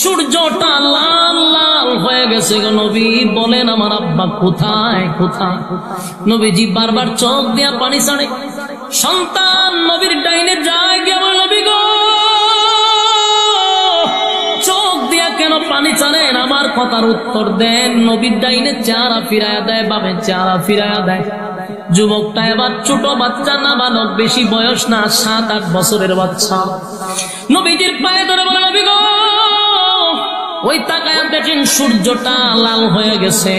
সূর্যটা লাল লাল হয়ে গেছে গো নবী। বলেন আমার আব্বা কোথায় কোথায়? নবীজি বারবার চোখ দিয়া পানি ছাড়ে। সন্তান নবীর ডাইনে যায় গিয়ে বলে, নবী গো চোখ দিয়া কেন পানি ছাড়েন? আমার কথার উত্তর দেন। নবীর ডাইনে চেহারা ফিরাইয়া দেয়, বামে চেহারা ফিরাইয়া দেয়। যুবকটা এবার ছোট বাচ্চা, না বালক, বেশি বয়স না, 7-8 বছরের বাচ্চা। নবীজির পায়ে ধরে বলে, নবী গো ওই তাকায়া দেখেন সূর্যটা লাল হয়ে গেছে।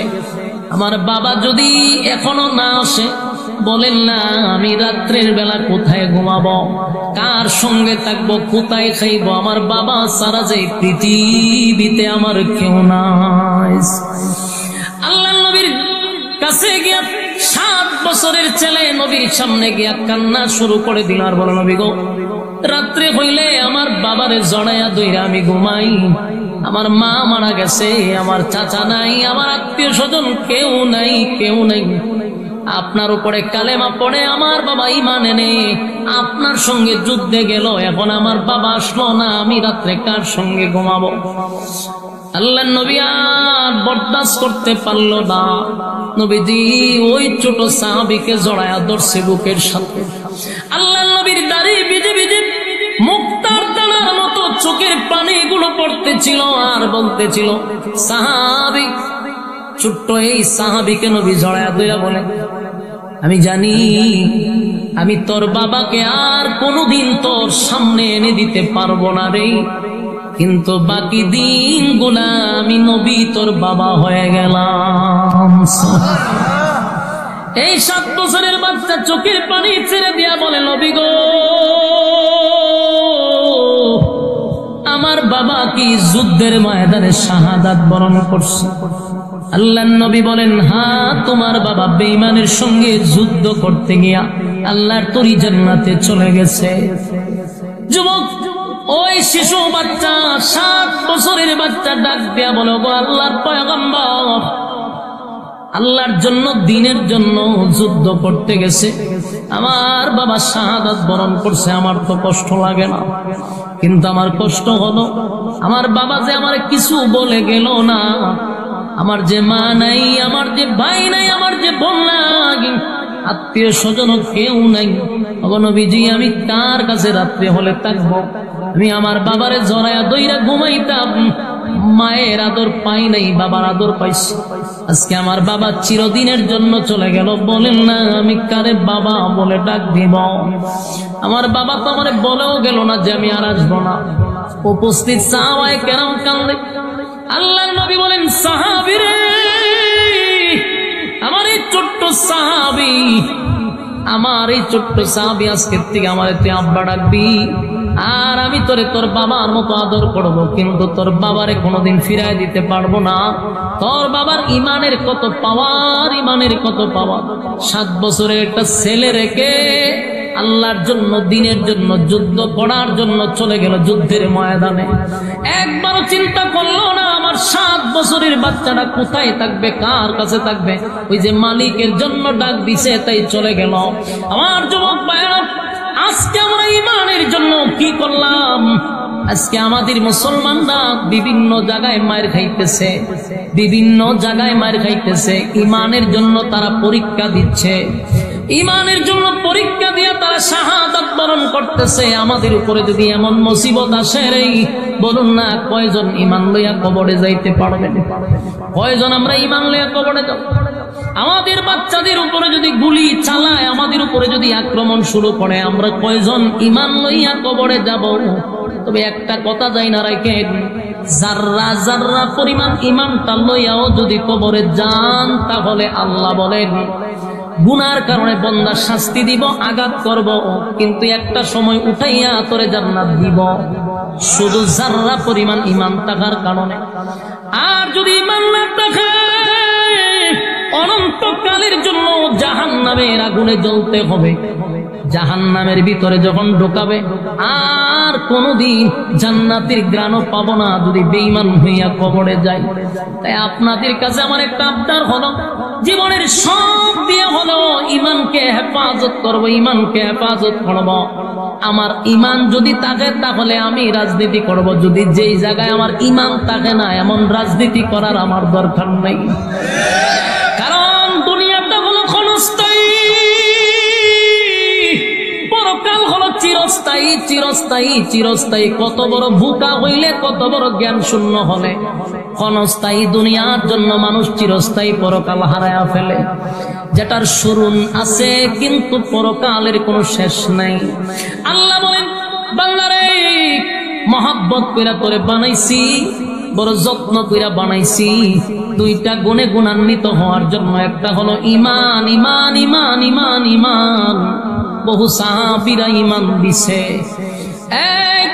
আমার বাবা যদি এখনো না আসে, বলেন না আমি রাত্রের বেলা কোথায় ঘুমাবো, কার সঙ্গে থাকবো, কোথায় খাইবো? আমার বাবা সারা যে পৃথিবীতে আমার কেউ নাই। আল্লাহ নবীর কাছে গিয়া 7 বছরের ছেলে নবীর সামনে গিয়া কান্না শুরু করে দিল আর বলো, নবী গো রাত্রে হইলে আমার বাবারে জড়াইয়া দইরা আমি ঘুমাই। আমার মা মারা গেছে, আমার চাচা নাই, আমার আত্মীয় স্বজন কেউ নাই, কেউ নাই। আপনার উপরে কালেমা পড়ে আমার বাবা ঈমান এনে আপনার সঙ্গে যুদ্ধে গেল, এখন আমার বাবা আসলো না, আমি রাত্রে কার সঙ্গে ঘুমাবো? আল্লাহ নবী আর বরদাস্ত করতে পারল না। নবীজি ওই ছোট সাহাবীকে জড়ায়া ধরছে বুকের সাথে। আল্লাহ নবীর দাড়ি ভিজে ভিজে মুক্তার দানার মতো চোখের পানিগুলো পড়তেছিল আর বলতেছিল, সাহাবী। ছোট্ট এই সাহাবীকে নবী জড়ায়া ধরে বলে, আমি জানি আমি তোর বাবাকে আর কোনোদিন তোর সামনে এনে দিতে পারবো না রে, কিন্তু বাকি দিনগুলা আমি নবী তোর বাবা হয়ে গেলাম। এই 7 বছরের বাচ্চা চোখের পানি ছেড়ে দিয়া বলে, নবী গো আমার বাবা কি যুদ্ধের ময়দানে শাহাদাত বরণ করছে? আল্লাহর নবী বলেন, হ্যাঁ তোমার বাবা বেঈমানের সঙ্গে যুদ্ধ করতে গিয়া আল্লাহর তরি জান্নাতে চলে গেছে। যুবক ওই শিশু বাচ্চা 7 বছরের বাচ্চা ডাক দিয়া বলো, গো আল্লাহর পয়গম্বর, আল্লাহর জন্য দ্বীনের জন্য যুদ্ধ করতে গেছে, আমার বাবা শাহাদাত বরণ করছে, আমার তো কষ্ট লাগে না, কিন্তু আমার কষ্ট হলো আমার বাবা যে আমার কিছু বলে গেল না, আমার যে মা নাই, আমার যে ভাই নাই, আমার যে বোন নাই, আত্মীয় স্বজন কেউ নাই। নবীজি আমি কার কাছে রাত্রে হলে থাকবো? আমি আমার বাবারে জড়ায়া দইরা ঘুমাইতাম, মায়ের আদর পাই নাই, বাবার আদর পাইছি। আজকে আমার বাবা চিরদিনের জন্য চলে গেল, বলেন না আমি কারে বাবা বলে ডাক দিব? আমার বাবা তো আমার বলেও গেল না যে আমি আর আসবো না। উপস্থিত সাহাবায়ে কেরাম কান্দে। আল্লাহর নবী বলেন, সাহাবী রে, আমার এই ছোট্ট সাহাবী, আমার এই ছোট্ট সাহাবী আজকের থেকে আমার তুই আব্বা ডাকবি, আর আমি তোরে তোর বাবার মতো আদর করবো, কিন্তু তোর বাবারে কোনোদিন ফিরাই দিতে পারবো না। তোর বাবার ইমানের কত পাওয়ার, ইমানের কত পাওয়ার। 7 বছরের একটা ছেলে রেখে আল্লাহর জন্য দ্বীনের জন্য যুদ্ধ করার জন্য চলে গেল যুদ্ধের ময়দানে। একবারও চিন্তা করলো না আমার 7 বছরের বাচ্চাটা কোথায় থাকবে, কার কাছে থাকবে। ওই যে মালিকের জন্য ডাক দিছে তাই চলে গেল। আমার যুবক ভাইরা, আজকে আমরা ইমানের জন্য কি করলাম? আজকে আমাদের মুসলমানরা বিভিন্ন জায়গায় মার খাইতেছে, বিভিন্ন জায়গায় মার খাইতেছে। ইমানের জন্য তারা পরীক্ষা দিচ্ছে, ইমানের জন্য পরীক্ষা দিয়ে তারা শাহাদাত বরণ করতেছে। আমাদের উপরে যদি এমন মুসিবত আসে রে, বলুন না কয়জন ইমান লইয়া কবরে যাইতে পারবেন? কয়জন আমরা ইমান লইয়া কবরে যাব? আমাদের বাচ্চাদের উপরে যদি গুলি চালায়, আমাদের উপরে যদি আক্রমণ শুরু করে, আমরা কয়জন ইমান লইয়া কবরে যাব? তবে একটা কথা যাই না রাখেন, যাররা যাররা পরিমাণ ইমানটা লইয়াও যদি কবরে যান, তাহলে আল্লাহ বলেন গুনার কারণে বন্দা শাস্তি দিব, আঘাত করব, কিন্তু একটা সময় উঠাইয়া তোরে জান্নাত দিব, শুধু যাররা পরিমাণ ইমান থাকার কারণে। আর যদি ইমান না থাকে, অনন্তকালের জন্য জাহান্নামের আগুনে জ্বলতে হবে। জাহান্নামের ভিতরে যখন ঢোকাবে, আর কোনদিন জান্নাতের গ্রাণও পাবো না যদি বেঈমান হইয়া কবরে যাই। তাই আপনাদের কাছে আমার একটা আবদার হলো, জীবনের সব দিয়ে হলো ইমানকে হেফাজত করব, ইমানকে হেফাজত করব। আমার ইমান যদি থাকে তাহলে আমি রাজনীতি করব, যদি যেই জায়গায় আমার ইমান থাকে না এমন রাজনীতি করার আমার দরকার নেই। কারণ দুনিয়াটা হলো ক্ষণস্থায়ী, পরকাল হলো চিরস্থায়ী, চিরস্থায়ী, চিরস্থায়ী। কত বড় ভুকা হইলে, কত বড় জ্ঞান শূন্য হলে ক্ষণস্থায়ী দুনিয়ার জন্য মানুষ চিরস্থায়ী পরকাল হারায়া ফেলে। যেটার শুরু আছে কিন্তু পরকালের কোনো শেষ নাই। আল্লাহ বলেন, বান্দারে মহব্বত কইরা তোরে বানাইছি, বড় যত্ন কইরা বানাইছি দুইটা গুণে গুণান্বিত হওয়ার জন্য। একটা হলো ইমান, ইমান, ইমান, ইমান, ইমান। বহু সাহাবীরা ইমান দিছে। এক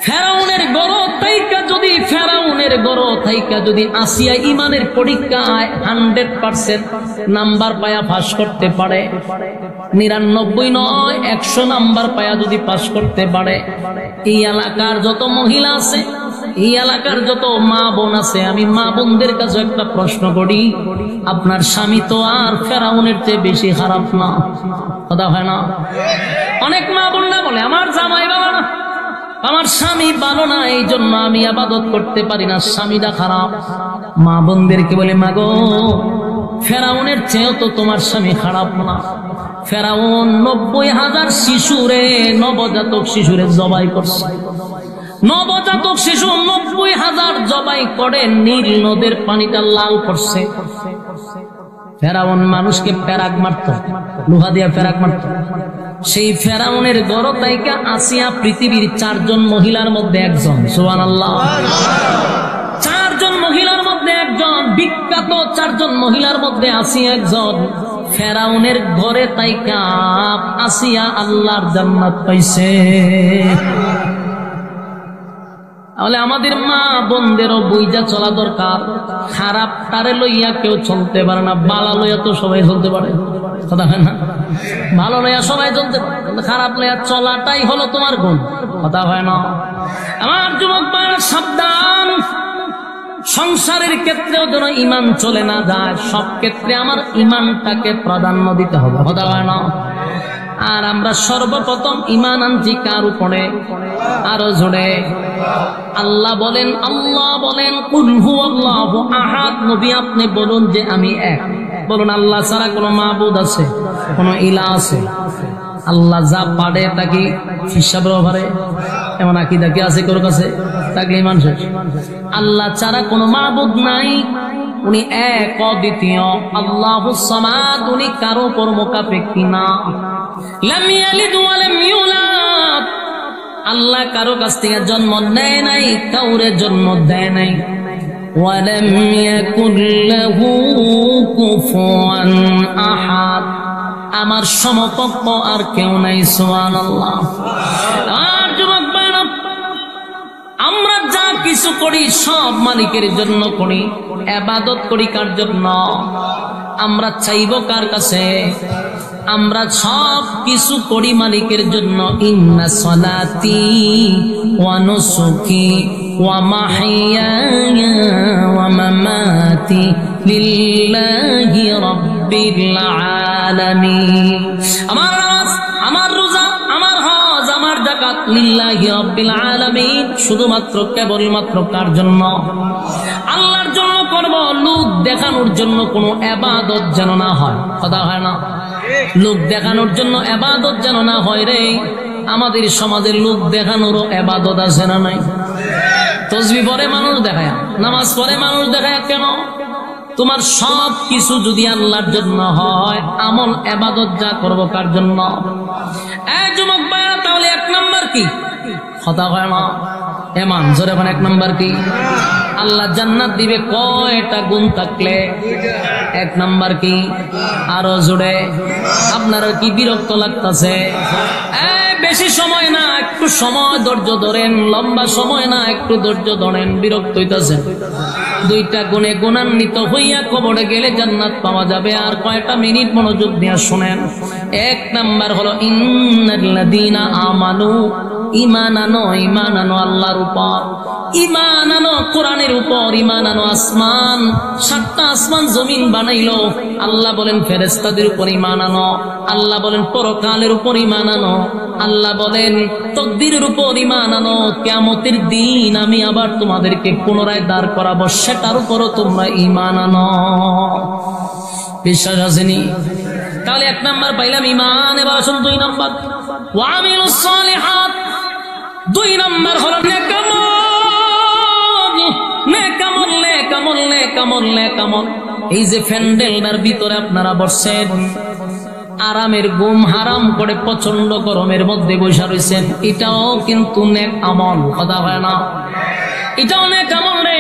ফেরাউনের গড় থাইকা যদি, ফেরাউনের গড় থাইকা যদি আসিয়া ইমানের পরীক্ষায় 100% নাম্বার পায়া পাস করতে পারে, 99 নয় 100 নাম্বার পায়া যদি পাস করতে পারে, এই এলাকার যত মহিলা আছে, এই এলাকার যত মা বোন আছে, আমি মা বোনদের কাছে একটা প্রশ্ন করি, আপনার স্বামী তো আর ফেরাউনের চেয়ে বেশি খারাপ না? কথা হয় না? অনেক মা বোনরা বলে আমার জামাই ভালো না, আমার স্বামী ভালো না, এই জন্য আমি ইবাদত করতে পারি না, স্বামীটা খারাপ। মা বোনদেরকে বলে, মাগো ফেরাউনের চেয়েও তো তোমার স্বামী খারাপ না। ফেরাউন 90,000 শিশুরে, নবজাতক শিশুরে জবাই করছে। নবজাতক শিশু 90,000 জবাই করে নীল নদের পানিটা লাল করছে। ফেরাউন মানুষকে প্যারাক মারত, লোহা দিয়া প্যারাক মারত। সেই ফেরাউনের গড় তাইকা আসিয়া পৃথিবীর 4 জন মহিলার মধ্যে একজন। সুবহানাল্লাহ। 4 জন মহিলার মধ্যে একজন, বিখ্যাত 4 জন মহিলার মধ্যে আসিয়া একজন। ফেরাউনের ঘরে তাইকা আসিয়া আল্লাহর জান্নাত পাইছে। তাহলে আমাদের মা বোনদেরও বুঝা চলা দরকার। খারাপ তারে লইয়া কেউ চলতে পারে না, বালা লইয়া তো সবাই চলতে পারে। কথা হয় না? ভালো লইয়া সবাই চলতে পারে, খারাপ লইয়া চলাটাই হলো তোমার গুণ। কথা হয় না? আমার যুবক ভাইরা সাবধান, সংসারের ক্ষেত্রেও যেন ইমান চলে না যায়। সব ক্ষেত্রে আমার ইমানটাকে প্রাধান্য দিতে হবে। কথা হয় না? আর আমরা সর্বপ্রথম ইমান আনছি কার উপরে? আরো জোরে আল্লাহ বলেন, আল্লাহ বলেন কুল হুয়াল্লাহু আহাদ। নবী আপনি বলুন যে আমি এক। বলুন আল্লাহ ছাড়া কোনো মাবুদ আছে, কোনো ইলাহ আছে? আল্লাহ যা পারে তাকে হিসাব পারে, এমন আকীদা কি আছে কারো কাছে? থাকলে ইমান শেষ। আল্লাহ ছাড়া কোনো মাবুদ নাই, উনি এক অদ্বিতীয়। আল্লাহুস সামাদ, উনি কারো উপর মুখাপেক্ষী না। লাম ইয়ালিদ ওয়া লাম ইউলাদ, আল্লাহ কারো কাছ থেকে জন্ম নেয় নাই, কাউরে জন্ম দেয় নাই। ওয়া লাম ইয়াকুল লাহু কুফুয়ান আহাদ, আমার সমকক্ষ আর কেউ নাই। সুবহানাল্লাহ। আর যুবক ভাইরা, আমরা যা কিছু করি সব মালিকের জন্য করি। ইবাদত করি কার জন্য? আমরা চাইব কার কাছে? আমরা সব কিছু করি মালিকের জন্য। ইন্না সলাতি ওয়া নুসুকি ওয়া মাহইয়ায়া ওয়া মামাতি লিল্লাহি রাব্বিল আলামিন। আমার নামাজ, আমার রোজা, আমার হজ, আমার যাকাত লিল্লাহি রাব্বিল আলামিন, শুধুমাত্র কেবলমাত্র কার জন্য? আল্লাহর জন্য করব। লোক দেখানোর জন্য কোনো ইবাদত যেন না হয়। কথা হয় না? লোক দেখানোর জন্য ইবাদত যেন না হয় রে। আমাদের সমাজের লোক দেখানোরও ইবাদত আছে না নাই? তাসবিহ পড়ে মানুষ দেখায়, নামাজ পড়ে মানুষ দেখায়। কেন? তোমার সব কিছু যদি আল্লাহর জন্য হয়, আমল ইবাদত যা করব কার জন্য? এই যুবক ভাইরা, তাহলে 1 নাম্বার কি? কথা হয় না? ঈমান। জোরে বলেন 1 নাম্বার কি? আল্লাহ জান্নাত দিবে কয়টা গুণ থাকলে? 1 নাম্বার কি? আরো জোরে। আপনারা কি বিরক্ত লাগতেছে? বেশি সময় না, একটু সময় ধৈর্য ধরেন। লম্বা সময় না, একটু ধৈর্য ধরেন। বিরক্ত হইতেছেন? দুইটা গুণে গুণান্বিত হইয়া কবরে গেলে জান্নাত পাওয়া যাবে। আর কয়টা মিনিট মনোযোগ দিয়ে শুনেন। এক নাম্বার হলো ইন্নাল্লাযীনা আমানু, ঈমান আনো, ঈমান আনো আল্লাহর উপর, ঈমান আনো কোরআনের উপর, ঈমান আনো আসমান, সাতটা আসমান জমিন বানাইলো, আল্লাহ বলেন ফেরেশতাদের উপর ঈমান আনো, আল্লাহ বলেন পরকালের উপর ঈমান আনো, আল্লাহ বলেন তাকদীরের উপর ঈমান আনো, কিয়ামতের দিন আমি আবার তোমাদেরকে পুনরায় দাঁড় করাবো, সেটার উপরও তোমরা ঈমান আনো। বিশ্বাস আসেনি? তাহলে এক নাম্বার পাইলাম ঈমান। এবার আসুন দুই নাম্বার, ওয়া আমিলুস সালিহাত। দুই নাম্বার হলো নেকামল, নেকামল, নেকামল, নেকামল, নেকামল। এই যে প্যান্ডেলটার ভিতরে আপনারা বসছেন, আরামের ঘুম হারাম করে প্রচন্ড গরমের মধ্যে বসে রয়েছেন, এটাও কিন্তু নেক আমল। কথা হয় না? এটাও নেক আমল রে।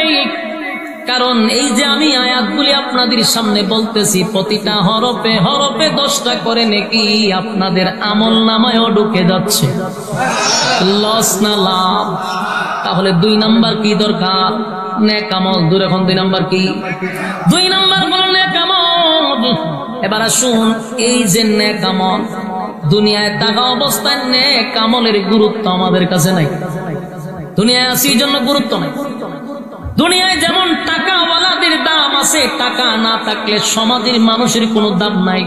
কারণ এই যে আমি আয়াতগুলি আপনাদের সামনে বলতেছি, প্রতিটা হরফে হরফে 10টা করে নেকি আপনাদের আমল নামায়ও ঢুকে যাচ্ছে। লস না লাভ? তাহলে দুই নাম্বার কি দরকার? নেক আমল। দূর এখন দুই নাম্বার কি? দুই নাম্বার হলো নেক আমল। এবার আসুন, এই যে নেক আমল, দুনিয়ায় থাকা অবস্থায় নেক আমলের গুরুত্ব আমাদের কাছে নাই। দুনিয়ায় আছি এই জন্য গুরুত্ব নাই। দুনিয়ায় যেমন টাকাওয়ালাদের দাম আছে, টাকা না থাকলে সমাজের মানুষের কোনো দাম নাই,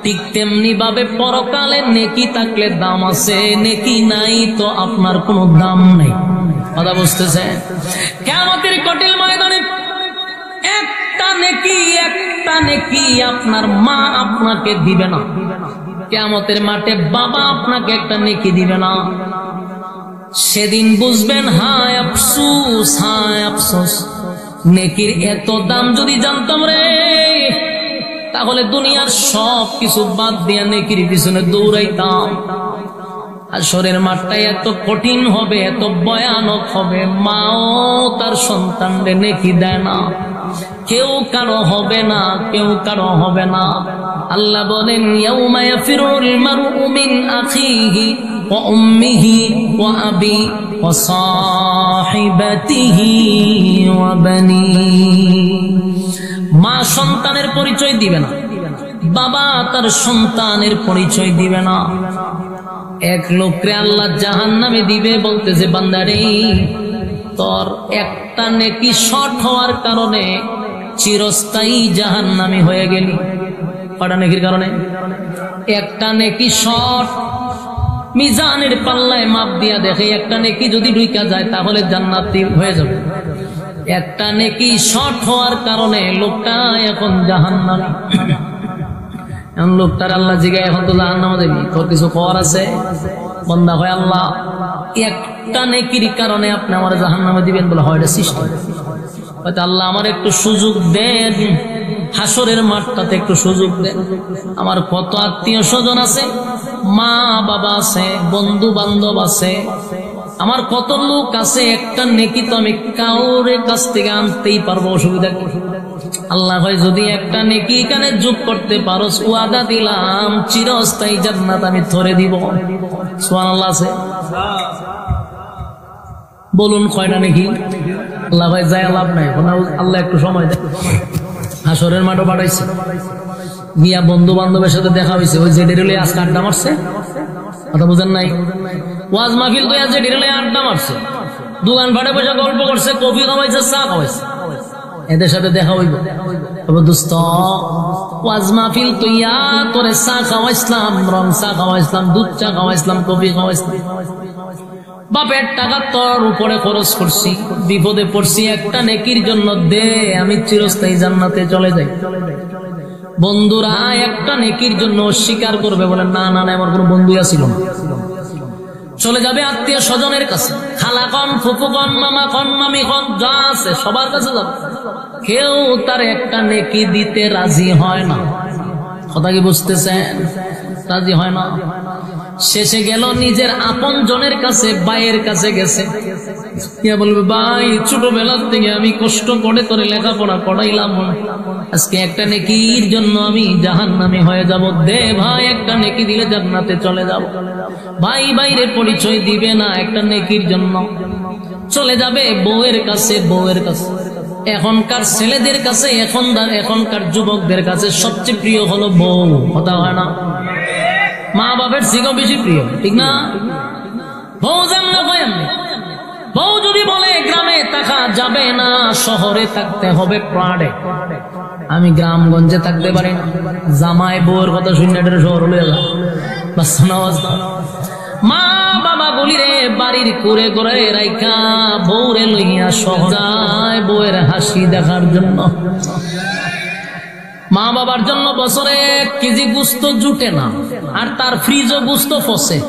ঠিক তেমনি ভাবে পরকালে নেকি থাকলে দাম আছে, নেকি নাই তো আপনার কোনো দাম নাই। কথা বুঝতেছেন? কিয়ামতের কঠিন ময়দানে একটা নেকি আপনার মা আপনাকে দিবে না। কিয়ামতের মাঠে বাবা আপনাকে একটা নেকি দিবে না। সেদিন বুঝবেন হায় আফসোস, হায় আফসোস। নেকির এত দাম যদি জানতাম রে, তাহলে দুনিয়ার সব কিছু বাদ দিয়ে নেকির পিছনে দৌড়াইতাম। আসরের মাঠটা এত কঠিন হবে, এত ভয়ানক হবে, মাও তার সন্তানদের নেকি দেয় না, কেউ কারো হবে না, কেউ কারো হবে না। আল্লাহ বলেন ইয়াউমা ইয়াফিরুল মারউ মিন আখিহি ওয়া উম্মিহি ওয়া আবি ওয়া সাহিবাতিহি ওয়া বানিহি। মা সন্তানের পরিচয় দিবে না, বাবা তার সন্তানের পরিচয় দিবে না। এক লোকরে আল্লাহ জাহান্নামে দিবে, বলতেছে বান্দারে তোর একটা নেকি শর্ট হওয়ার কারণে চিরস্থায়ী জাহান্নামী হয়ে গেলি। কটা নেকির কারণে? একটা নেকি শর্ট। মিজানের পাল্লায় মাপ দিয়া দেখে একটা নেকি যদি ঢুকা যায় তাহলে জান্নাতি হয়ে যাবে। একটা নেকি শর্ট হওয়ার কারণে লোকটা এখন জাহান্নামী। এখন লোকটার আল্লাহ জিগায়, এখন তো জাহান্নামে যাবি, তোর কিছু কর আছে? বান্দা হয় আল্লাহ একটা নেকির কারণে আপনি আমার জাহান্নামে দিবেন? বলে হয়, এটা সৃষ্টি। হয়তো আল্লাহ আমার একটু সুযোগ দেন, হাসরের মাঠটাতে একটু সুযোগ দেন। আমার কত আত্মীয় স্বজন আছে, মা বাবা আছে, বন্ধু বান্ধব আছে, আমার কত লোক আছে, একটা নেকি তো আমি কাউরে কাছ থেকে আনতেই পারবো, অসুবিধা কি? আল্লাহ হয় যদি একটা নেকি এখানে যোগ করতে পারো, ওয়াদা দিলাম চিরস্থায়ী জান্নাত আমি ধরে দিব। সুবহানাল্লাহ আছে? বলুন কয়টা নেকি? আল্লাহ ভাই যায় লাভ নাই, আল্লাহ একটু সময় দেয়। হাসরের মাঠও পাঠাইছে, গিয়া বন্ধু বান্ধবের সাথে দেখা হয়েছে, ওই যে ডেরিলে আজকে আড্ডা মারছে। কথা বুঝেন নাই? ওয়াজ মাহফিল তো যে ডেরিলে আড্ডা মারছে, দোকান ফাটে বসে গল্প করছে, কফি খাওয়াইছে, চা খাওয়াইছে, এদের সাথে দেখা হইব। তবে দোস্ত ওয়াজ মাহফিল তো ইয়া তোরে চা খাওয়াইছিলাম, রং চা খাওয়াইছিলাম, দুধ চা খাওয়াইছিলাম, কফি খাওয়াইছিলাম, বাপের টাকা তোর উপরে খরচ করছি, বিপদে পড়ছি, একটা নেকির জন্য দে, আমি চিরস্থায়ী জান্নাতে চলে যাই। বন্ধুরা একটা নেকির জন্য অস্বীকার করবে, বলে না না না আমার কোনো বন্ধু ছিল না, চলে যাবে আত্মীয় স্বজনের কাছে, খালা কন, ফুফু কন, মামা কন, মামি কন, যা আছে সবার কাছে যাবে, কেউ তার একটা নেকি দিতে রাজি হয় না। কথা কি বুঝতেছেন? রাজি হয় না। শেষে গেল নিজের আপন জনের কাছে, ভাইয়ের কাছে গেছে, বলবে ভাই ছোটবেলার থেকে আমি কষ্ট করে তোরে লেখাপড়া পড়াইলাম, আজকে একটা নেকির জন্য আমি জাহান্নামী হয়ে যাব, দে ভাই একটা নেকি দিলে জান্নাতে চলে যাব। ভাই বাইরে পরিচয় দিবে না, একটা নেকির জন্য চলে যাবে বউয়ের কাছে, বউয়ের কাছে এখনকার ছেলেদের কাছে এখনকার যুবকদের কাছে সবচেয়ে প্রিয় হলো বউ, কথা হয় না? মা বাপের থেকেও বেশি প্রিয়, ঠিক না? বউ জানলে হয়, বউ যদি বলে গ্রামে থাকা যাবে না, শহরে থাকতে হবে প্রাণে, আমি গ্রামগঞ্জে থাকতে পারি না, জামাই বউর কথা শুনে শহর হলে মা বাবা বলি রে বাড়ির করে করে রাইখা বউরে লইয়া সহজায় বউয়ের হাসি দেখার জন্য। মা বাবার জন্য বছরে 1 কেজি গোস্ত জুটে না, আর তার ফ্রিজও গোস্ত ফসে।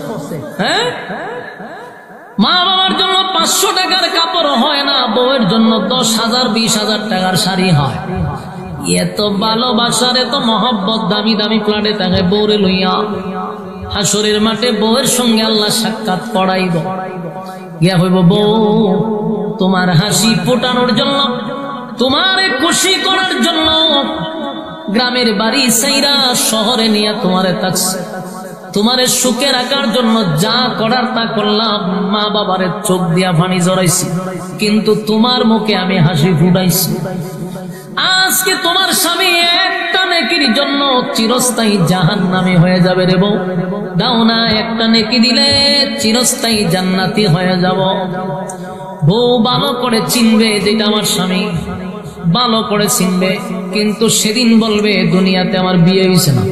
হ্যাঁ, মা বাবার জন্য 500 টাকার কাপড় হয় না, বউয়ের জন্য 10,000 20,000 টাকার শাড়ি হয়। এত ভালোবাসার এত মহব্বত দামি দামি প্লাটে থাকে বউরে লইয়া হাসরের মাঠে বউয়ের সঙ্গে আল্লাহ সাক্ষাৎ করাইব। গিয়া হইব, বউ তোমার হাসি ফোটানোর জন্য, তোমার খুশি করার জন্য গ্রামের বাড়ি সাইরা শহরে নিয়ে তোমারে থাকছে, তোমারে সুখে রাখার জন্য যা করার তা করলাম, মা বাবারে চোখ দিয়া পানি জড়াইছি, কিন্তু তোমার মুখে আমি হাসি ফুটাইছি। আজকে তোমার স্বামী একটা নেকির জন্য চিরস্থায়ী জাহান্নামী হয়ে যাবে রে বউ, দাও না একটা নেকি দিলে চিরস্থায়ী জান্নাতি হয়ে যাব। বউ ভালো করে চিনবে যেটা আমার স্বামী, ভালো করে চিনবে, কিন্তু সেদিন বলবে দুনিয়াতে আমার বিয়ে হয়েছে না।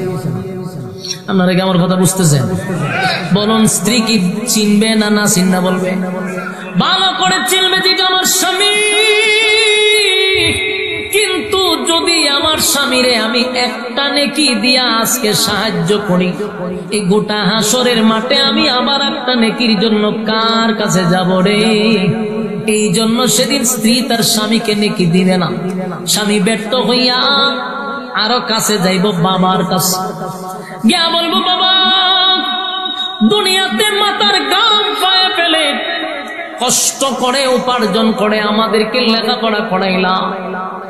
আপনারা কি আমার কথা বুঝতেছেন? বলুন, স্ত্রী কি চিনবে না না চিন্না বলবে? ভালো করে চিনবে যেটা আমার স্বামী, কিন্তু যদি আমার স্বামীরে আমি একটা নেকি দিয়া আজকে সাহায্য করি, এই গোটা হাসরের মাঠে আমি আবার একটা নেকির জন্য কার কাছে যাব রে? এই জন্য সেদিন স্ত্রী তার স্বামীকে নেকি দিবে না, স্বামী ব্যর্থ হইয়া আরো কাছে যাইব বাবার কাছে, গিয়া বলবো, বাবা দুনিয়াতে মাথার গাম পায়ে ফেলে কষ্ট করে উপার্জন করে আমাদেরকে লেখাপড়া করাইলা,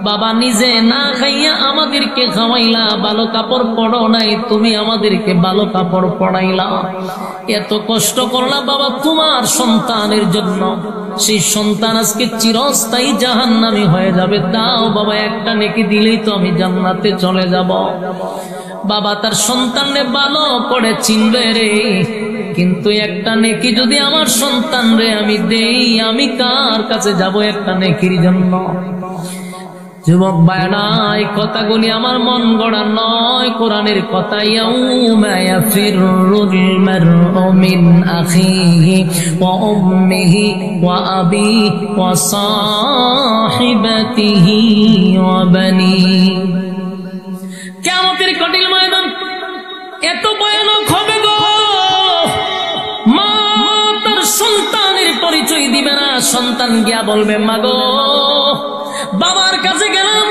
বাবা নিজে না খাইয়া আমাদেরকে খাওয়াইলা, ভালো কাপড় পরো নাই, তুমি আমাদেরকে ভালো কাপড় পরাইলা, এত কষ্ট করলা বাবা তোমার সন্তানের জন্য, সেই সন্তান আজকে চিরস্থায়ী জাহান্নামী হয়ে যাবে, দাও বাবা একটা নেকি দিলেই তো আমি জান্নাতে চলে যাব। বাবা তার সন্তানরে ভালো করে চিনবে রে, কিন্তু একটা নেকি যদি আমার সন্তান রে আমি দেই, আমি কার কাছে যাব একটা নেকির জন্য? যুবক ভাইরা, এই কথাগুলি আমার মন গড়া নয়, কোরআনের কথা। ইয়াউমা ইয়াফিরুল মারউ মিন আখিহি ওয়া উম্মিহি ওয়া আবিহি ওয়া সাহিবাতিহি ওয়া বানিহি। কিয়ামতের কঠিন ময়দান এত ভয়ানক হবে গো, মা তার সন্তানের পরিচয় দিবে না, সন্তান গিয়া বলবে, মা গো বাবার কাছে গেলাম,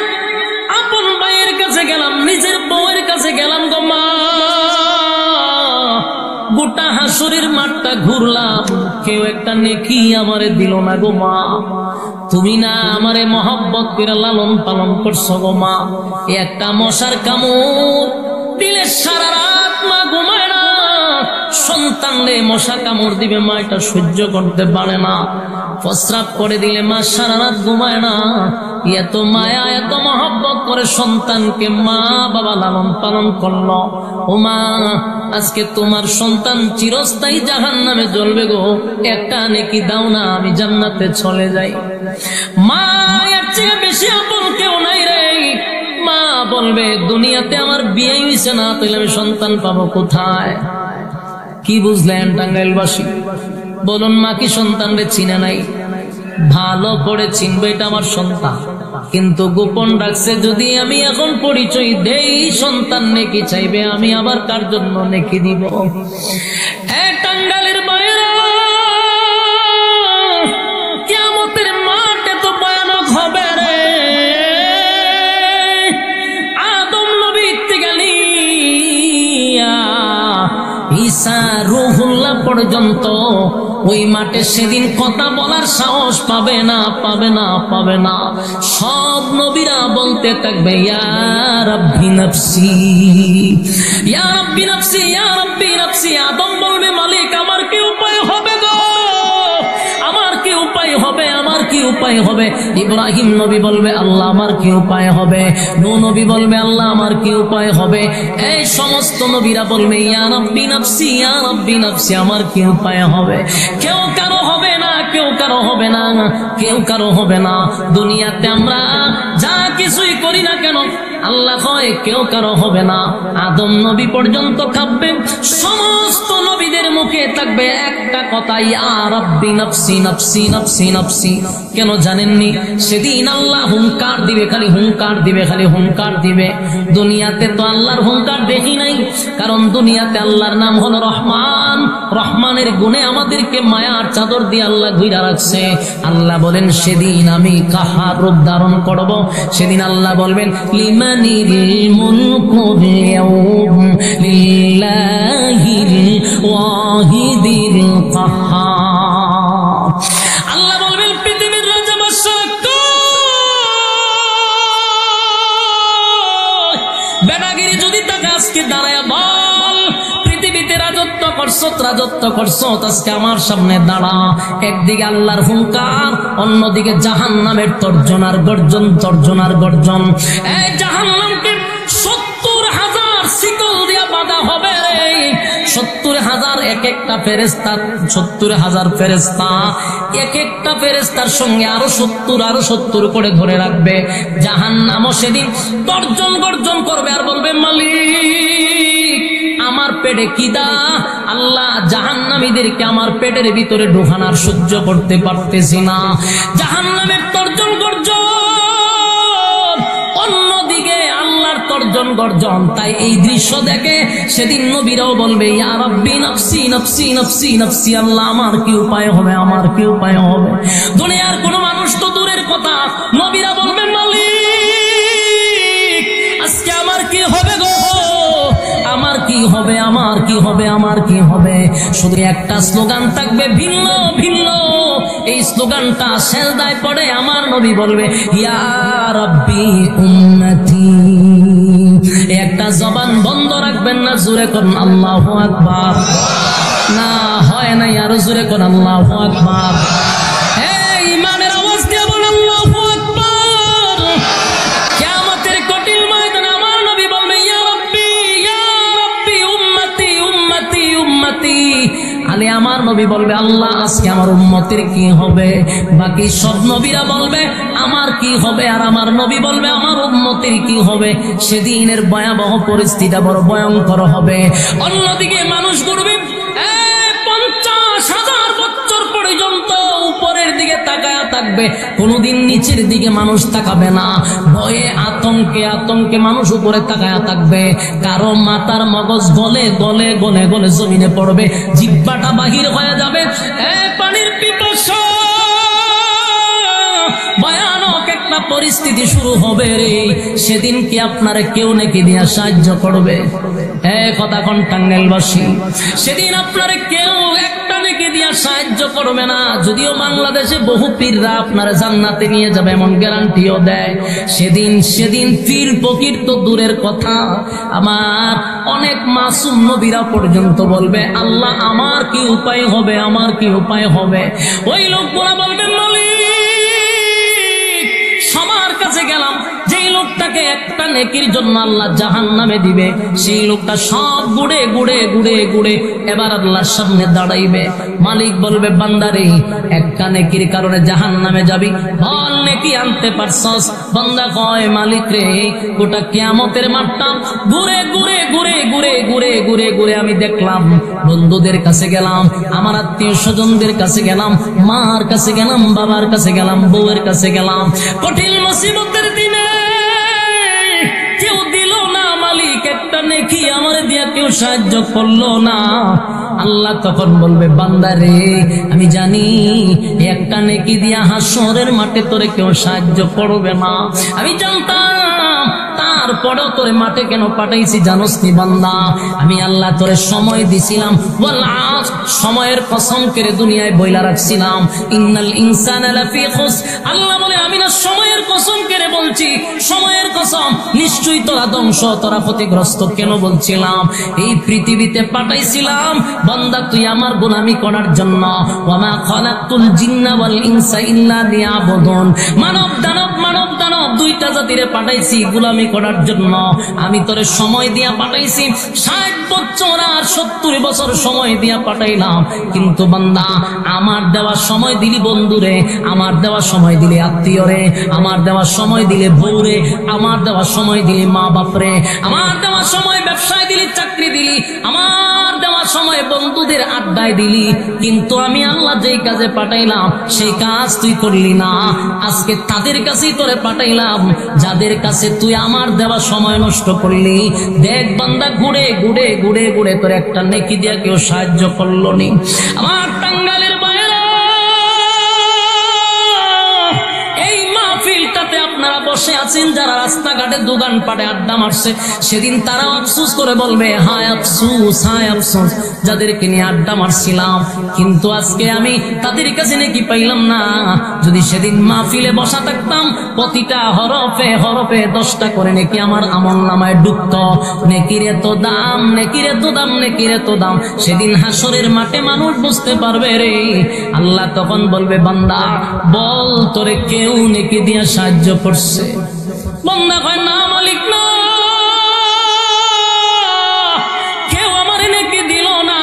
আপন ভাইয়ের কাছে গেলাম, নিজের বউয়ের কাছে গেলাম গো মা, গোটা হাসরের মাঠটা ঘুরলাম, কেউ একটা নেকি আমারে দিল না গো মা, তুমি না আমারে মহব্বত করে লালন পালন করছো গো মা, একটা মশার কামড় দিলে সারা রাত মা ঘুমায় না, সন্তান রে মশা কামড় দিবে মা এটা সহ্য করতে পারে না, প্রস্রাব করে দিলে মা সারা রাত ঘুমায় না, এত মায়া এত মহব্বত করে সন্তানকে মা বাবা লালন পালন করলো, ও মা আজকে তোমার সন্তান চিরস্থায়ী জাহান্নামে জ্বলবে গো, একটা নেকি দাও না আমি জান্নাতে চলে যাই। মা এর চেয়ে বেশি আপন কেউ নাই রে। মা বলবে দুনিয়াতে আমার বিয়ে হইছে না, তাহলে আমি সন্তান পাবো কোথায়? কি বুঝলেন টাঙ্গাইলবাসী? বলুন, মা কি সন্তান রে চিনে নাই? ভালো করে চিনবে এটা আমার সন্তান, কিন্তু গোপন রাখছে, যদি আমি এখন পরিচয় দেই সন্তান নেকি চাইবে, আমি আবার কার জন্য নেকি দিব? টাঙ্গাইলের বাইরে কিয়ামতের মাঠে তো ভয়ানক হবে রে। আদম নবী থেকে নিয়া ঈসা রূহুল্লাহ পর্যন্ত ওই মাঠে সেদিন কথা বলার সাহস পাবে না, পাবে না, পাবে না। সব নবীরা বলতে থাকবে, ইয়া রাব্বি নাফসি, ইয়া রাব্বি নাফসি, ইয়া রাব্বি নাফসি। আদম বলবে, মালিক আমার কি উপায় হবে গো, আমার কি উপায় হবে, আমার কি উপায় হবে? ইব্রাহিম নবী বলবে আল্লাহ আমার কি উপায় হবে? নূহ নবী বলবে আল্লাহ আমার কি উপায় হবে? এই সমস্ত নবীরা বলবে ইয়া রাব্বি নাফসি, ইয়া রাব্বি নাফসি, আমার কি উপায় হবে? কেউ কারো হবে না, কেউ কারো হবে না, কেউ কারো হবে না। দুনিয়াতে আমরা যা কিছুই করি না কেন আল্লাহ কয় কেউ কারো হবে না। আদম নবী পর্যন্ত কাঁপবে, সমস্ত নবীদের মুখে থাকবে একটা কথা, ইয়া রাব্বি নাফসি নাফসি নাফসি নাফসি। কেন জানেননি? সেদিন আল্লাহ হুঙ্কার দিবে, খালি হুঙ্কার দিবে, খালি হুঙ্কার দিবে। দুনিয়াতে তো আল্লাহর হুঙ্কার দেখি নাই, কারণ দুনিয়াতে আল্লাহর নাম হলো রহমান। রহমানের গুণে আমাদেরকে মায়ার চাদর দিয়ে আল্লাহ ঘুরে রাখছে। আল্লাহ বলেন সেদিন আমি কাহার রূপ ধারণ করব। সেদিন আল্লাহ বলবেন লিমানিল মুলকুল ইয়াউম লিল্লাহিল ওয়াহিদিল কাহ্হার। আল্লাহ বলবেন পৃথিবীর রাজা বাদশা বেনাগিরি যদি তাকে আজকে দাঁড়ায় বল পৃথিবীতে রাজত্ব করছো, আজকে আমার সামনে দাঁড়া। একদিকে আল্লাহর হুঙ্কার, অন্যদিকে জাহান্নামের তর্জনার গর্জন, তর্জনার গর্জন। এই জাহান্নামকে 70,000 শিকল দিয়া বাঁধা হবে রে। 70,000 এক একটা ফেরেশতা, 70,000 ফেরেশতা, এক একটা ফেরেশতার সঙ্গে আরো 70 করে ধরে রাখবে। জাহান্নামও সেদিন তর্জন গর্জন করবে আর বলবে মালিক আমার পেটে কিদা। আল্লাহ জাহান্নামীদেরকে আমার পেটের ভিতরে ঢোকানোর সহ্য করতে পারতেছি না। জাহান্নামের তর্জন গর্জন, অন্যদিকে আল্লাহর তর্জন গর্জন। তাই এই দৃশ্য দেখে সেদিন নবীরাও বলবে ইয়া রাব্বি নাফসি নাফসি নাফসি নাফসি, আল্লাহ আমার কি উপায় হবে, আমার কি উপায় হবে? দুনিয়ার কোন মানুষ তো দূরের কথা, নবীরা বলবেন মালিক আজকে আমার কি হবে গো, আমার কি হবে, আমার কি হবে, আমার কি হবে? শুধু একটা স্লোগান থাকবে ভিন্ন ভিন্ন। এই স্লোগানটা সেজদায় পড়ে আমার নবী বলবে ইয়া রাব্বি উম্মতি। একটা জবান বন্ধ রাখবেন না, জোরে করুন আল্লাহু আকবার। না হয় না, আরো জোরে করুন আল্লাহু আকবার। এই ইমানের আওয়াজ দিয়ে বলুন আল্লাহু আকবার। কিয়ামতের কঠিন ময়দানে আমার নবী বলবে ইয়া রাব্বি, ইয়া রাব্বি উম্মতি উম্মতি উম্মতি। আলে আমার নবী বলবে আল্লাহ আজকে আমার উম্মতের কি হবে? বাকি সব নবীরা বলবে আমার কি হবে, আর আমার নবী বলবে আমার উম্মতের কি হবে। সেদিনের ভয়াবহ পরিস্থিতি বড় ভয়ঙ্কর হবে। অন্যদিকে মানুষ ঘুরবে 50,000 বছর পর্যন্ত উপরের দিকে তাকায়া থাকবে, কোনদিন নিচের দিকে মানুষ তাকাবে না। ভয়ে আতঙ্কে আতঙ্কে মানুষ উপরে তাকায়া থাকবে। কারো মাথার মগজ গলে গলে গলে গলে জমিনে পড়বে, জিহ্বাটা বাহির হয়ে যাবে। পানির পিপাসা, ভয়ানক একটা পরিস্থিতি শুরু হবে রে। সেদিন কি আপনারা কেউ নাকি দিয়া সাহায্য করবে? কথা কোন টাঙ্গাইলবাসী, সেদিন আপনারা কেউ একটা নাকি দিয়া সাহায্য করবে না। যদিও বাংলাদেশে বহু পীররা আপনারা জান্নাতে নিয়ে যাবে এমন গ্যারান্টিও দেয়। সেদিন পীর ফকির তো দূরের কথা, আমার অনেক মাসুম নবীরা পর্যন্ত বলবে আল্লাহ আমার কি উপায় হবে, আমার কি উপায় হবে? ওই লোকগুলা বলবেন মালিক সবার কাছে গেলাম, যেই লোকটাকে একটা নেকির জন্য আল্লাহ জাহান্নামে দিবে, সেই লোকটা সব গুড়ে গুড়ে গুড়ে গুড়ে এবার আল্লাহর সামনে দাঁড়াইবে। মালিক বলবে বান্দারে একটা নেকির কারণে জাহান্নামে যাবি, বল নেকি আনতে পারছস? বান্দা কয় মালিক রে গোটা কিয়ামতের মাঠটা ঘুরে ঘুরে ঘুরে ঘুরে ঘুরে ঘুরে ঘুরে আমি দেখলাম, বন্ধুদের কাছে গেলাম, আমার আত্মীয় স্বজনদের কাছে গেলাম, মার কাছে গেলাম, বাবার কাছে গেলাম, বউয়ের কাছে গেলাম, কঠিন মুসিবতের দিনে কেউ দিল না মালিক একটা নেকি আমার দিয়া, কেউ সাহায্য করলো না। আল্লাহ তখন বলবে বান্দারে আমি জানি একটা নেকি দিয়া হাসরের মাঠে তোরে কেউ সাহায্য করবে না, আমি জানতাম, তারপরেও তোরে মাঠে কেন পাঠাইছি জানোস নি বান্দা? আমি আল্লাহ তোরে সময় দিছিলাম, সময়ের কসম করে দুনিয়ায় বইলা রাখছিলাম ইন্নাল ইনসানা লাফি খুস। আল্লাহ বলে আমি না সময়ের কসম করে বলছি বলছি, সময়ের কসম, নিশ্চয়ই তোরা ধ্বংস, তোরা ক্ষতিগ্রস্ত। কেন বলছিলাম? এই পৃথিবীতে পাঠাইছিলাম বান্দা তুই আমার গোলামি করার জন্য। ওয়া মা খালাকতুল জিন্না ওয়াল ইনসা ইল্লা লিয়াবুদুন। মানব দানব দুইটা জাতিরে পাঠাইছি গোলামি করার জন্য। আমি তোরে সময় দিয়া পাঠাইছি 60 বছর আর 70 বছর সময় দিয়া পাঠাইলাম, কিন্তু বান্দা আমার দেওয়া সময় দিলি বন্ধুরে, আমার দেওয়া সময় দিলি আত্মীয়রে, আমার দেওয়া সময় দিলে বউরে, আমার দেওয়া সময় দিলি মা বাপরে, আমার দেওয়া সময় ব্যবসায় দিলি, চাকরি দিলি, আমার দেওয়া সময় বন্ধুদের আড্ডায় দিলি, কিন্তু আমি আল্লাহ যেই কাজে পাঠাইলাম সেই কাজ তুই করলি না। আজকে তাদের কাছেই তোরে পাঠাইলাম যাদের কাছে তুই আমার দেওয়া সময় নষ্ট করলি। দেখ বান্দা, ঘুরে ঘুরে ঘুরে ঘুরে তোর একটা নেকি দিয়া কেউ সাহায্য করলো নি। আমার টাঙ্গালের বাইরে এই মাহফিলটাতে আপনারা বসে আছেন যারা রাস্তাঘাটে দোকান পাটে আড্ডা মারছে, সেদিন তারা আফসোস করে বলবে হায় আফসোস, হায় আফসোস যাদেরকে নিয়ে আড্ডা মারছিলাম, কিন্তু আজকে আমি তাদের কাছে নাকি পাইলাম না। যদি সেদিন মাহফিলে বসা থাকতাম, প্রতিটা হরফে হরফে 10টা করে নাকি আমার আমলনামায় ঢুকত। নেকির এত দাম, নেকির এত দাম, নেকির এত দাম। সেদিন হাসরের মাঠে মানুষ বুঝতে পারবে রে। আল্লাহ তখন বলবে বান্দা বল তোরে কেউ নেকি দিয়া সাহায্য করছে? বান্দা কয় না মালিক, না, কেউ আমার নেকি দিল না।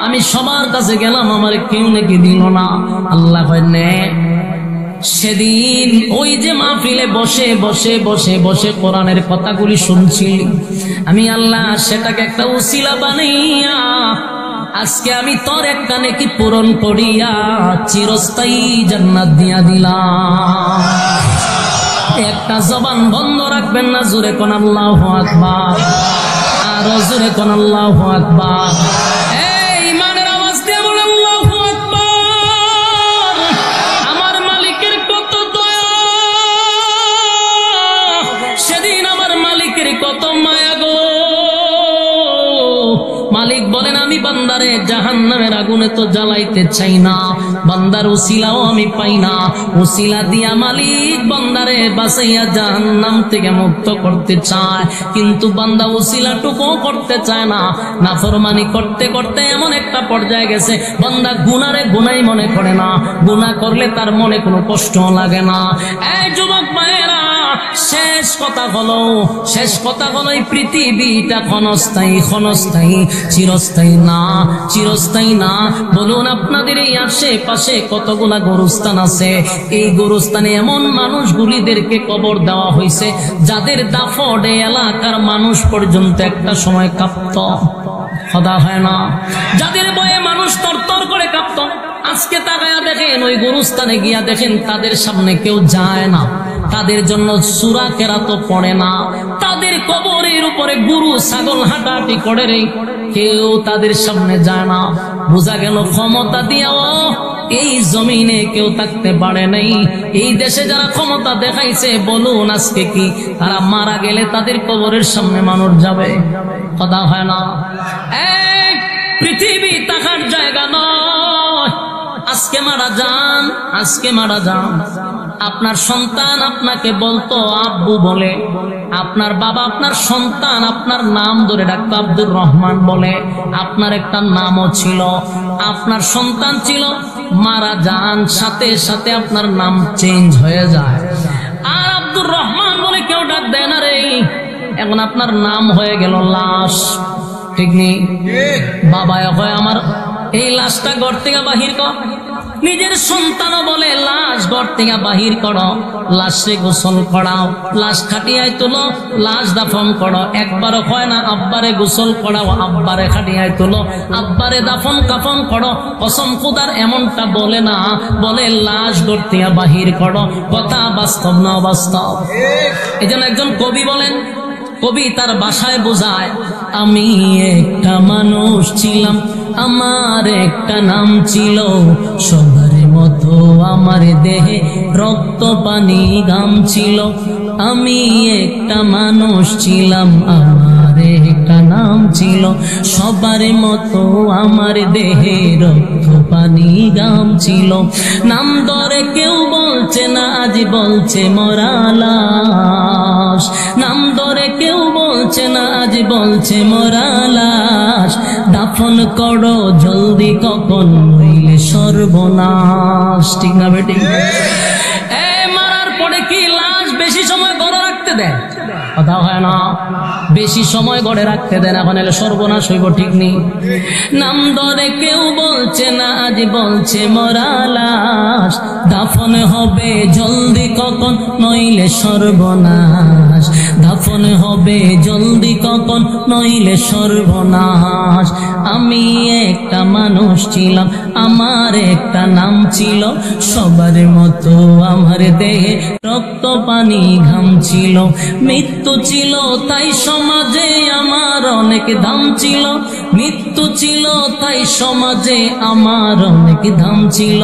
আমি সবার কাছে গেলাম, আমার কেউ নেকি দিল না। আল্লাহ কয় নে। সেদিন ওই যে মাহফিলে বসে বসে বসে বসে কোরআনের কথাগুলি শুনছি, আমি আল্লাহ সেটাকে একটা উসিলা বানাইয়া আজকে আমি তোর একটা নেকি পূরণ করিয়া চিরস্থায়ী জান্নাত দিয়া দিলাম। একটা জবান বন্ধ রাখবেন না, জোরে কোন আল্লাহু আকবার, আরো জোরে কোন আল্লাহু আকবার। মালিক বলেন আমি বান্দারে জাহান্নামের আগুনে তো জ্বালাইতে চাই না, বান্দার উসিলাও আমি পাই না। উসিলা দিয়া মালিক বান্দারে বাঁচাইয়া জাহান্নাম থেকে মুক্ত করতে চায়, কিন্তু বান্দা উসিলাটুকু করতে চায় না। নাফরমানি করতে করতে এমন একটা পর্যায়ে গেছে বান্দা গুনারে গুনাই মনে করে না, গুনাহ করলে তার মনে কোনো কষ্ট লাগে না। এই যুবক ভাইয়েরা, শেষ কথা হলো এই পৃথিবীটা ক্ষণস্থায়ী, ক্ষণস্থায়ী, চিরস্থায়ী না, চিরস্থায়ী না। বলুন আপনাদের এই আশেপাশে কতগুলা গোরস্থান আছে, এই গোরস্থানে এমন মানুষগুলিদেরকে কবর দেওয়া হয়েছে যাদের দাফনে এলাকার মানুষ পর্যন্ত একটা সময় কাঁপত, খোদা হয় না, যাদের ভয়ে মানুষ তরতর করে কাঁপত। আজকে তাকায়া দেখেন, ওই গোরস্থানে গিয়া দেখেন তাদের সামনে কেউ যায় না, তাদের জন্য সূরা কেরাত পড়ে না, তাদের কবরের উপরে গরু ছাগল হাঁটাহাঁটি করে রে, কেউ তাদের সামনে যায় না। বোঝা গেল ক্ষমতা দিয়াও এই জমিনে কেউ থাকতে পারে নাই। এই দেশে যারা ক্ষমতা দেখাইছে, বলুন আজকে কি তারা মারা গেলে তাদের কবরের সামনে মানুষ যাবে? কথা হয় না। এক পৃথিবী থাকার জায়গা নয়। আজকে মারা যান, আজকে মারা যান, আপনার সন্তান আপনাকে বলতো আব্বু বলে, আপনার বাবা আপনার সন্তান আপনার নাম ধরে ডাকতো আব্দুর রহমান বলে, আপনার একটা নামও ছিল, আপনার সন্তান ছিল, মারা যান সাথে সাথে আপনার নাম চেঞ্জ হয়ে যায়, আর আব্দুর রহমান বলে কেউ ডাক দেয় না রে। এখন আপনার নাম হয়ে গেল লাশ, ঠিক নেই? বাবা হয় আমার এই লাশটা ঘর থেকে বাহির কর, নিজের সন্তানও বলে লাশ ঘর থেকে বাহির করো, লাশে গোসল করাও, লাশ খাটিয়ায় তোলো, লাশ দাফন করো। একবারও হয় না আব্বারে গোসল করাও, আব্বারে খাটিয়ায় তোলো, আব্বারে দাফন কাফন করো। কসম খোদার এমনটা বলে না, বলে লাশ ঘর থেকে বাহির করো। কথা বাস্তব না অবাস্তব? এই জন্য একজন কবি বলেন, কবি তার ভাষায় বোঝায়, আমি একটা মানুষ ছিলাম, আমার একটা নাম ছিল, সবার মতো আমার দেহে রক্ত পানি ঘাম ছিল, আমি একটা মানুষ ছিলাম, আমার একটা নাম ছিল। সবার মতো আমার দেহে রক্ত পানি ঘাম ছিল। নাম ধরে কেউ বলছে না, আজ বলছে মরা লাশ। নাম ধরে কেউ বলছে না, আজ বলছে মরা লাশ। দাফন করো জলদি, কখন হইলে সর্বনাশ। ঠিক না বেটি? মারার পরে কি লাশ বেশি সময় গড়ে রাখতে দেয়? কথা হয় না, বেশি সময় গড়ে রাখতে দেন, এখন এলে সর্বনাশ হইব। ঠিক নেই? নাম ধরে কেউ বলছে না, আজ বলছে মরা লাশ। দাফন হবে জলদি, কখন নইলে সর্বনাশ। দাফন হবে জলদি, কখন নইলে সর্বনাশ। আমি একটা মানুষ ছিলাম, আমার একটা নাম ছিল। সবার মতো আমার দেহে রক্ত পানি ঘাম ছিল। মৃত্যু ছিল তাই সমাজে আমার অনেক দাম ছিল। মৃত্যু ছিল তাই সমাজে আমার অনেক দাম ছিল।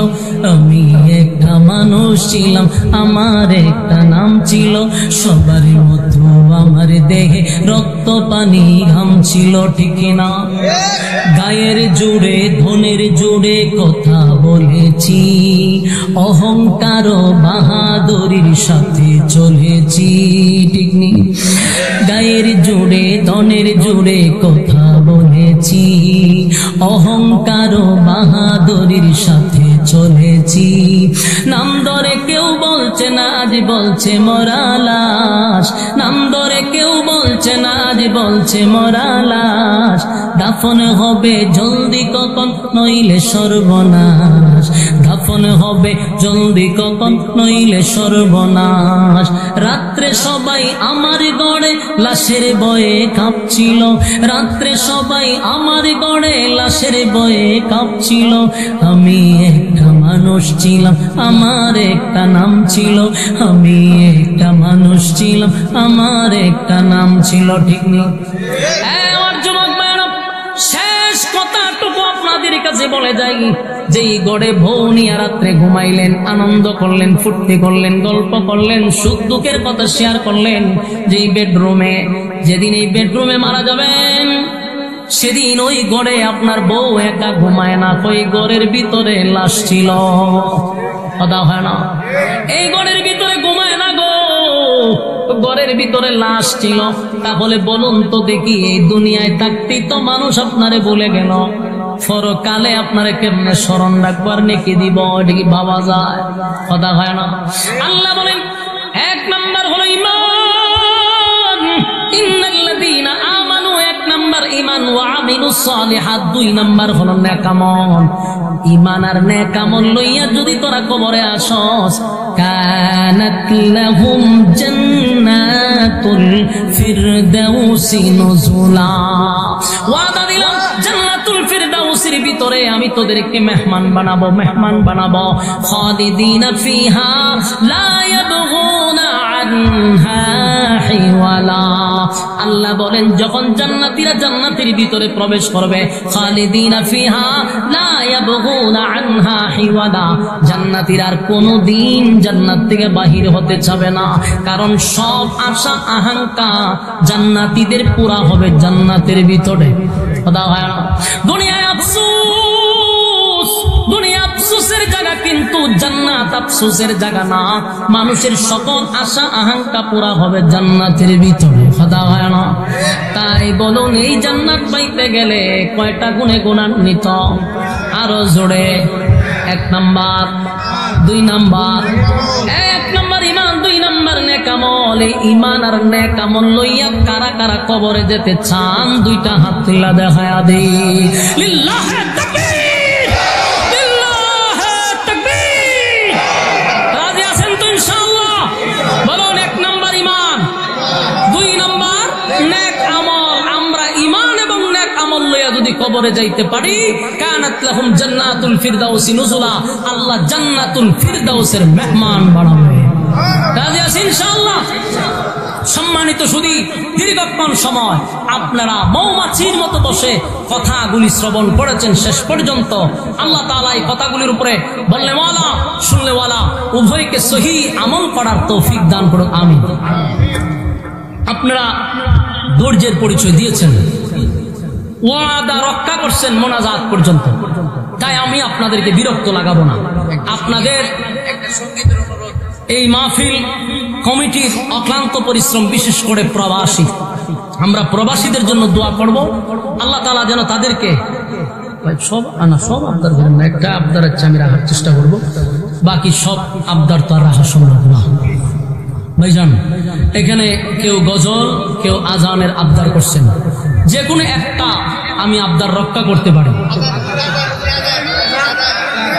আমি একটা মানুষ ছিলাম, আমার একটা নাম ছিল। সবার মতো আমার দেহে রক্ত পানি ঘাম ছিল। ঠিক না? গায়ের জুড়ে ধনের জুড়ে কথা বলেছি, অহংকার বাহাদুরির সাথে চলেছি। ঠিক নেই? গায়ের জুড়ে ধনের জুড়ে কথা বলেছি, অহংকার বাহাদুরির সাথে চলেছি। নাম ধরে কেউ বলছে না, আজ বলছে মরা লাশ। নাম ধরে কেউ বলছে না, আজ বলছে মরা লাশ। দাফন হবে জলদি, কখন নইলে সর্বনাশ। দাফন হবে জলদি, কখন নইলে সর্বনাশ। রাত্রে সবাই আমার গড়ে লাশের বয়ে কাঁপছিল। রাত্রে সবাই আমার গড়ে লাশের বয়ে কাঁপছিল। আমি একটা মানুষ ছিলাম, আমার একটা নাম ছিল। আমি একটা মানুষ ছিলাম, আমার একটা নাম ছিল। ঠিক নেই? শেষ কথাটুকু আপনাদের কাছে বলে যাই, যেই গড়ে বউ নিয়ে রাত্রে ঘুমাইলেন, আনন্দ করলেন, ফুর্তি করলেন, গল্প করলেন, সুখ দুঃখের কথা শেয়ার করলেন, যেই বেডরুমে, যেদিন এই বেডরুমে মারা যাবেন, সেদিন ওই গড়ে আপনার বউ একা ঘুমায় না, ওই গড়ের ভিতরে লাশ ছিল। কথা হয় না? এই গড়ের ভিতরে ঘুমায় না গো, ঘরের ভিতরে লাশ ছিল। তাহলে বলুন তো দেখি, এই দুনিয়ায় থাকতেই তো মানুষ আপনারে বলে গেল, পরকালে আপনারে কেমনে স্মরণ রাখবার নেকি দিব? এটা কি ভাবা যায়? কথা হয় না? আল্লাহ বলেন, এক নাম্বার হলো ঈমান, ইন্নাল্লাযীনা আমানু, এক নাম্বার ঈমান, ওয়া আমিলুস সালিহাত, দুই নাম্বার হলো নেক আমল। ঈমান আর নেক আমল লইয়া যদি তোরা কবরে আসস, কানাত লাহুম জান্নাতুল ফিরদাউসি নুজুলা, ওয়াদা দিলাম জান্নাতুল ফিরদাউসের ভিতরে আমি তোদেরকে মেহমান বানাবো, মেহমান বানাবো। খালিদিনা ফিহা লা ইয়াবগুনা আনহা হিওয়ালা। আল্লাহ বলেন, যখন জান্নাতীরা জান্নাতের ভিতরে প্রবেশ করবে, খালিদিনা ফিহা লা ইয়াবগুনা আনহা হিওয়ালা, জান্নাতীরা আর কোনদিন জান্নাত থেকে বাহির হতে চাবে না। কারণ সব আশা আকাঙ্ক্ষা জান্নাতীদের পুরা হবে জান্নাতের ভিতরে। কথা হয় না? দুনিয়ায় আফসোস, দুনিয়া আফসোসের জায়গা, কিন্তু জান্নাত আফসোসের জায়গা না। মানুষের সকল আশা আকাঙ্ক্ষা পুরা হবে জান্নাতের ভিতরে। কথা হয় না? তাই বলুন, এই জান্নাত পাইতে গেলে কয়টা গুণে গুণান্বিত? আরো জোরে। এক নাম্বার, দুই নাম্বার। এক নাম্বার ঈমান, দুই নাম্বার নেক আমল। এই ঈমান আর নেক আমল লইয়া কারা কারা কবরে যেতে চান? দুইটা হাত তুলে দেখায়া দেই। লিল্লাহি তাকবীর, লিল্লাহি তাকবীর। রাজি আছেন তো ইনশাআল্লাহ? বলুন, এক নাম্বার ঈমান, দুই নাম্বার নেক আমল। আমরা ঈমান এবং নেক আমল লইয়া যদি কবরে যাইতে পারি, কানাত লাহুম জান্নাতুল ফিরদাউসি নুজুলা, আল্লাহ জান্নাতুল ফিরদাউসের মেহমান বানাবে। রাজি আছেন ইনশাআল্লাহ? সম্মানিত শুধু দীর্ঘক্ষণ সময় আপনারা মৌমাছির মতো বসে কথাগুলি শ্রবণ করেছেন শেষ পর্যন্ত। আল্লাহ তাআলা এই কথাগুলির উপরে বলনেওয়ালা শুনলেওয়ালা উভয়কে সহি আমল করার তৌফিক দান করুন, আমিন। আপনারা ধৈর্যের পরিচয় দিয়েছেন, ওয়াদা রক্ষা করছেন মোনাজাত পর্যন্ত, তাই আমি আপনাদেরকে বিরক্ত লাগাবো না। আপনাদের এই মাহফিল কমিটির অক্লান্ত পরিশ্রম, বিশেষ করে প্রবাসী, আমরা প্রবাসীদের জন্য দোয়া করব। আল্লাহ তাআলা যেন তাদেরকে সব আবদার করেন না, একটা আবদার হচ্ছে আমি রাখার চেষ্টা করব, বাকি সব আবদার তো আর রাখা সম্ভব না। ভাইজান, এখানে কেউ গজল, কেউ আজানের আবদার করছেন, যে কোনো একটা আমি আবদার রক্ষা করতে পারি।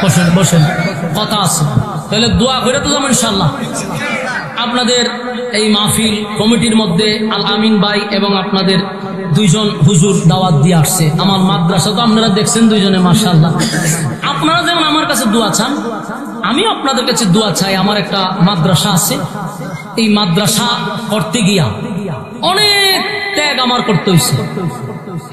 বসেন বসেন, কথা আছে, তাহলে দোয়া করে তো যাবো ইনশাআল্লাহ। আপনাদের এই মাহফিল কমিটির মধ্যে আল আমিন ভাই এবং আপনাদের দুইজন হুজুর দাওয়াত দিয়ে আসছে। আমার মাদ্রাসা তো আপনারা দেখছেন দুইজনে, মাশাআল্লাহ। আপনারা যেমন আমার কাছে দোয়া চান, আমি আপনাদের কাছে দোয়া চাই। আমার একটা মাদ্রাসা আছে, এই মাদ্রাসা করতে গিয়া অনেক ত্যাগ আমার করতে হয়েছে।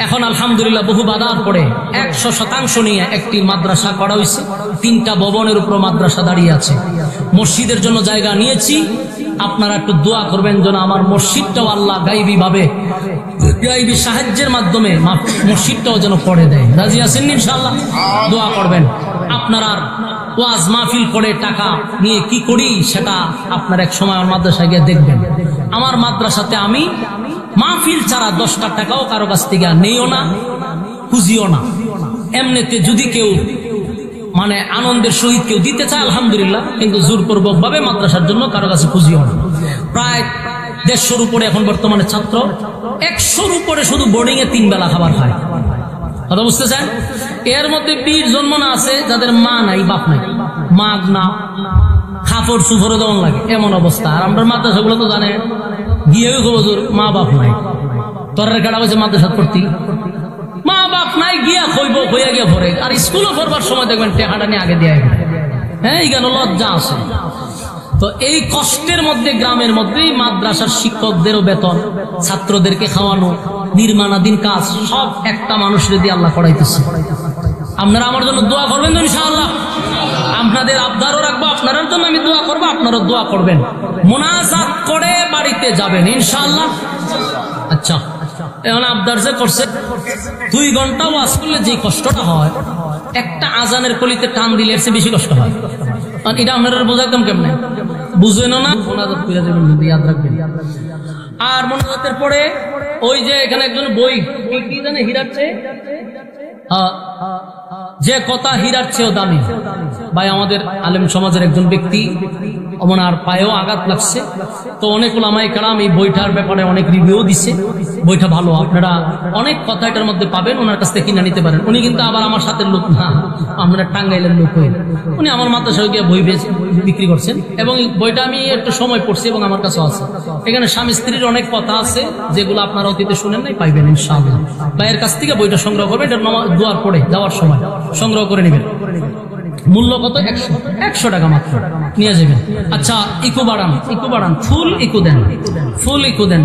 এখন আলহামদুলিল্লাহ বহু বাধার পরে 100% নিয়ে একটি মাদ্রাসা করা হয়েছে। 3টা ভবনের উপর মাদ্রাসা দাঁড়িয়ে আছে। মসজিদের জন্য জায়গা নিয়েছি, আপনারা একটু দোয়া করবেন যেন আমার মসজিদটাও আল্লাহ গাইবী ভাবে, গাইবী সাহায্যের মাধ্যমে মসজিদটাও যেন করে দেয়। রাজি আছেন ইনশাআল্লাহ? দোয়া করবেন। আপনারা ওয়াজ মাহফিল করে টাকা নিয়ে কি করি সেটা আপনার এক সময় আমার মাদ্রাসায় গিয়ে দেখবেন। আমার মাদ্রাসাতে আমি মাহফিল ছাড়া 10টা টাকাও কারো কাছ থেকে নেইও না, খুঁজিও না। এমনিতে যদি কেউ মানে আনন্দের সহিত কেউ দিতে চায় আলহামদুলিল্লাহ, কিন্তু জোরপূর্বক ভাবে মাদ্রাসার জন্য কারো কাছে খুঁজিও না। প্রায় 150-র উপরে এখন বর্তমানে ছাত্র, 100-র উপরে শুধু বোর্ডিং এ 3 বেলা খাবার খায়। কথা বুঝতেছেন? এর মধ্যে 20 জন্মনা আছে যাদের মা নাই, বাপ নাই, মাগ না, খাপড় সুফরে দেওয়ান লাগে, এমন অবস্থা। আর আমরা মাদ্রাসাগুলো তো জানে, গিয়ে হুজুর মা বাপ নাই, তোরের কাটা হয়েছে মাদ্রাসা পড়তি, মা বাপ নাই, গিয়া খইব, খইয়া গিয়া ভরে। আর স্কুলও পড়বার সময় দেখবেন টেকাটা নিয়ে আগে দিয়ে, হ্যাঁ, এই কেন লজ্জা আছে। তো এই কষ্টের মধ্যে গ্রামের মধ্যেই মাদ্রাসার শিক্ষকদেরও বেতন, ছাত্রদেরকে খাওয়ানো, নির্মাণাধীন কাজ সব একটা মানুষের দিয়ে আল্লাহ করাইতেছে। আপনারা আমার জন্য দোয়া করবেন তো ইনশাআল্লাহ? আপনাদের আবদারও রাখবো, আপনাদের জন্য আমি দোয়া করবো, আপনারাও দোয়া করবেন। মুনাজাত করে বাড়িতে যাবেন ইনশাআল্লাহ। আচ্ছা, এখন আবদার যে করছে 2 ঘন্টা ওয়াজ করলে যে কষ্টটা হয়, একটা আজানের কলিতে টান দিলে এর চেয়ে বেশি কষ্ট হয়। এটা আপনারা বোঝাতাম কেমনে? বুঝবেন না, মোনাজাত করে যাবেন, ইয়াদ রাখবেন। আর মোনাজাতের পরে ওই যে এখানে একজন বই কি জানে, হীরাচ্ছে, যে কথা হীরার চেয়েও দামি। ভাই আমাদের আলেম সমাজের একজন ব্যক্তি, ওনার পায়েও আঘাত লাগছে, তো অনেক উলামায়ে কেরাম এই বইটার ব্যাপারে অনেক রিভিউ দিছে। বইটা ভালো, আপনারা অনেক কথা এটার মধ্যে পাবেন, ওনার কাছ থেকে কিনে নিতে পারেন। উনি কিন্তু আবার আমার সাথে লোক না, আমরা টাঙ্গাইলের লোক হয়ে, উনি আমার মাদ্রাসায় গিয়ে বই বিক্রি করছেন, এবং বইটা আমি একটু সময় পড়ছি এবং আমার কাছেও আছে। এখানে স্বামী স্ত্রীর অনেক কথা আছে যেগুলো আপনারা অতীতে শুনেন নাই, পাইবেন ইনশাআল্লাহ। ভাইয়ের কাছ থেকে বইটা সংগ্রহ করবেন, এটা দোয়ার পরে যাওয়ার সময় সংগ্রহ করে নেবেন। মূল্য কত? 100 টাকা মাত্র, নিয়ে যাবেন। আচ্ছা, ইকো বাড়ান, ফুল ইকো দেন, ফুল ইকো দেন।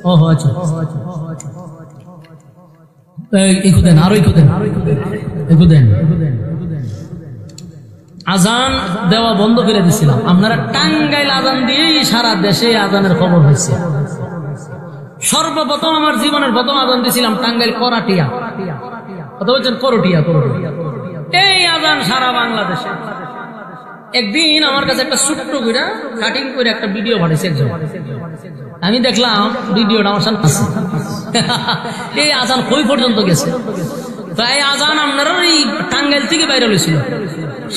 ও আচ্ছা, ইকো দেন, আরো ইকো দেন, ইকো দেন। আজান দেওয়া বন্ধ করে দিছিলাম, আপনারা টাঙ্গাইল আজান দিয়েই সারা দেশে আজানের খবর হয়েছে। সর্বপ্রথম আমার জীবনের প্রথম আজান দিয়েছিলাম টাঙ্গাইল করাটিয়া, কথা বলছেন, করটিয়া। এই আজান সারা বাংলাদেশে। একদিন আমার কাছে একটা ছোট্ট করে কাটিং করে একটা ভিডিও পাঠিয়েছে একজন, আমি দেখলাম ভিডিওটা আমার সামনে আছে। এই আজান কই পর্যন্ত গেছে? তো এই আজান আপনারা এই টাঙ্গাইল থেকে বাইরে হয়েছিল,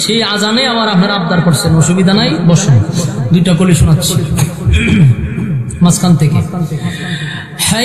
সেই আজানে আবার আপনারা আবদার করছেন। অসুবিধা নাই, বসেন, 2টা কলি শোনাচ্ছি মাঝখান থেকে।